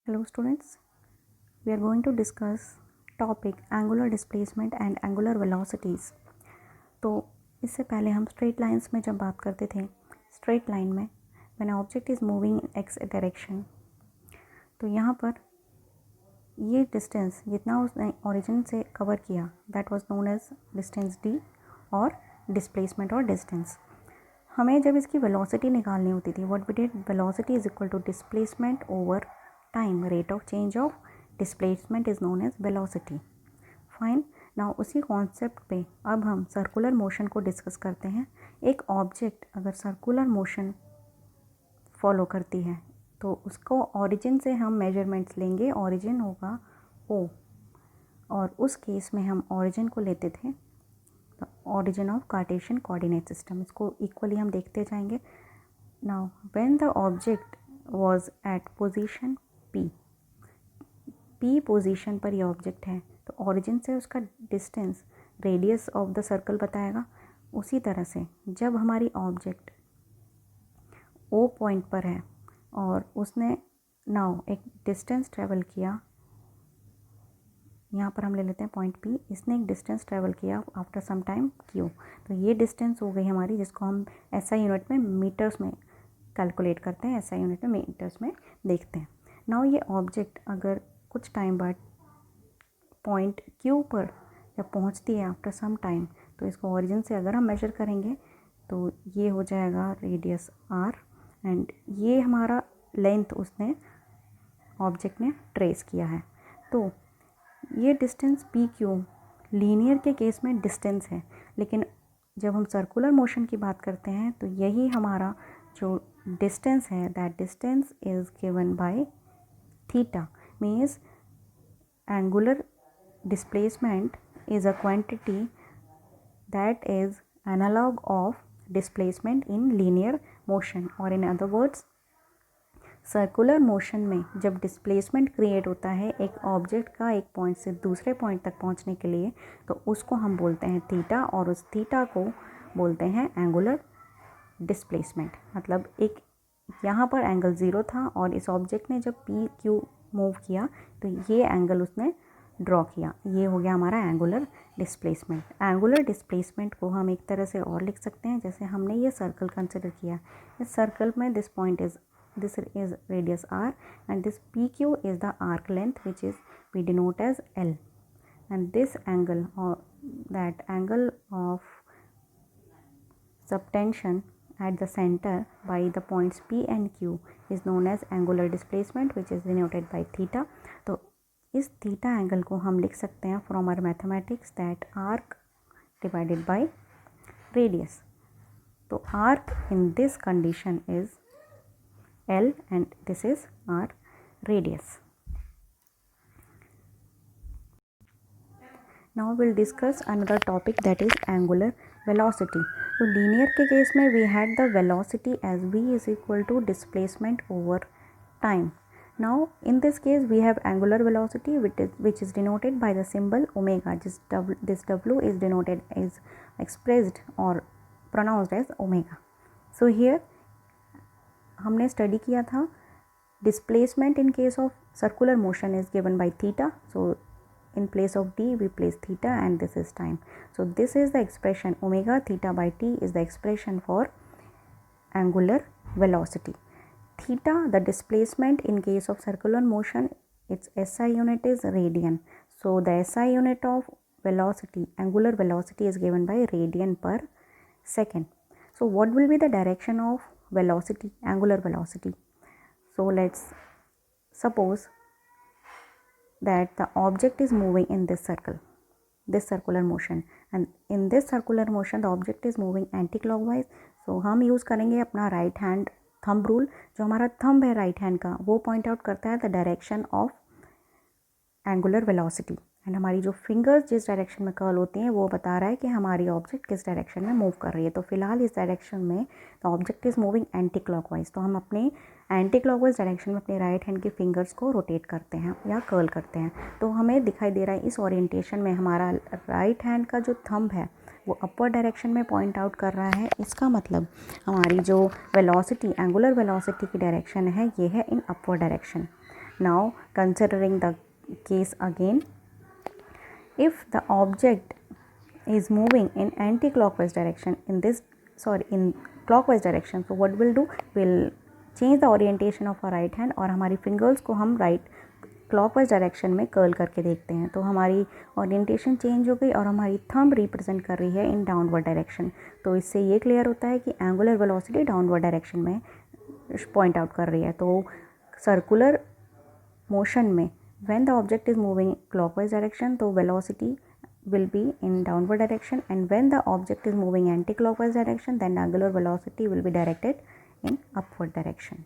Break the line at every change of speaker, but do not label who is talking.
Hello students, we are going to discuss topic angular displacement and angular velocities। तो इससे पहले हम straight lines में जब बात करते थे, स्ट्रेट लाइन में when object is moving in x direction, तो यहाँ पर ये डिस्टेंस जितना उसने ओरिजिन से कवर किया that was known as distance D और डिस्प्लेसमेंट और डिस्टेंस। हमें जब इसकी वेलोसिटी निकालनी होती थी, what we did, velocity is equal to displacement over time, rate of change of displacement is known as velocity. Fine, now उसी कॉन्सेप्ट पे अब हम सर्कुलर मोशन को डिस्कस करते हैं। एक ऑब्जेक्ट अगर सर्कुलर मोशन फॉलो करती है तो उसको ओरिजिन से हम मेजरमेंट्स लेंगे, ओरिजिन होगा ओ, और उस केस में हम ओरिजिन को लेते थे origin of Cartesian coordinate system. इसको इक्वली हम देखते जाएंगे। Now when the object was at position P position पर ये ऑब्जेक्ट है तो ओरिजिन से उसका distance radius of the circle बताएगा। उसी तरह से जब हमारी ऑब्जेक्ट ओ पॉइंट पर है और उसने नाउ एक डिस्टेंस ट्रेवल किया, यहाँ पर हम ले लेते हैं पॉइंट पी, इसने एक डिस्टेंस ट्रेवल किया आफ्टर सम टाइम क्यू, तो ये डिस्टेंस हो गई हमारी, जिसको हम एसआई यूनिट में मीटर्स में कैलकुलेट करते हैं, एसआई यूनिट में मीटर्स में देखते हैं। नाउ ये ऑब्जेक्ट अगर कुछ टाइम बाद पॉइंट क्यू पर जब पहुँचती है आफ्टर सम टाइम, तो इसको ओरिजिन से अगर हम मेजर करेंगे तो ये हो जाएगा रेडियस आर, एंड ये हमारा लेंथ उसने ऑब्जेक्ट ने ट्रेस किया है। तो ये डिस्टेंस पी क्यू लीनियर के केस में डिस्टेंस है, लेकिन जब हम सर्कुलर मोशन की बात करते हैं तो यही हमारा जो डिस्टेंस है that distance is given by theta, means angular displacement is a quantity that is analog of displacement in linear motion, और in other words circular motion में जब डिस्प्लेसमेंट क्रिएट होता है एक ऑब्जेक्ट का एक पॉइंट से दूसरे पॉइंट तक पहुंचने के लिए, तो उसको हम बोलते हैं थीटा, और उस थीटा को बोलते हैं एंगुलर डिस्प्लेसमेंट। मतलब एक यहाँ पर एंगल 0 था और इस ऑब्जेक्ट ने जब पी क्यू मूव किया तो ये एंगल उसने ड्रॉ किया, ये हो गया हमारा एंगुलर डिस्प्लेसमेंट। एंगुलर डिस्प्लेसमेंट को हम एक तरह से और लिख सकते हैं, जैसे हमने ये सर्कल कंसिडर किया, इस सर्कल में this point is this is radius r and this pq is the arc length which is we denote as L, and this angle or that angle of subtension at the center by the points p and q is known as angular displacement which is denoted by theta। तो इस theta angle को हम लिख सकते हैं from our mathematics that arc divided by radius. तो arc in this condition is L and this is our radius। Now we'll discuss another topic that is angular velocity। तो linear के case में we had the velocity as v is equal to displacement over time। Now in this case we have angular velocity which is denoted by the symbol omega। This w is denoted as expressed or pronounced as omega। So here हमने study किया था displacement in case of circular motion is given by theta, so in place of d we place theta and this is time। So this is the expression omega theta by t is the expression for angular velocity। Theta, the displacement in case of circular motion, its SI unit is radian, so the SI unit of velocity, angular velocity, is given by radian per second। So what will be the direction of velocity, angular velocity? So let's suppose that the object is moving in this circle, this circular motion, and in this circular motion the object is moving anti-clockwise। So हम use करेंगे अपना right hand thumb rule. जो हमारा thumb है right hand का वो point out करता है the direction of angular velocity, and हमारी जो फिंगर्स जिस डायरेक्शन में कर्ल होती हैं वो बता रहा है कि हमारी ऑब्जेक्ट किस डायरेक्शन में मूव कर रही है। तो फिलहाल इस डायरेक्शन में the object is moving anti clockwise, तो हम अपने एंटी क्लॉकवाइज डायरेक्शन में अपने राइट हैंड के फिंगर्स को रोटेट करते हैं या कर्ल करते हैं। तो हमें दिखाई दे रहा है इस ओरिएंटेशन में हमारा राइट हैंड का जो थंब है वो अपर डायरेक्शन में पॉइंट आउट कर रहा है। इसका मतलब हमारी जो वेलोसिटी, एंगुलर वेलोसिटी की डायरेक्शन है ये है in upper direction. Now considering the case again, if the object is moving in anti-clockwise direction in clockwise direction, so what we'll do, we'll change the orientation of our right hand और हमारी fingers को हम right clockwise direction में curl करके देखते हैं, तो हमारी ओरिएंटेशन चेंज हो गई और हमारी थंब रिप्रेजेंट कर रही है इन डाउनवर्ड डायरेक्शन। तो इससे ये क्लियर होता है कि एंगुलर वेलोसिटी डाउनवर्ड डायरेक्शन में पॉइंट आउट कर रही है। तो सर्कुलर मोशन में when the object is moving clockwise direction तो velocity will be in downward direction, and when the object is moving anti-clockwise direction then angular velocity will be directed in upward direction.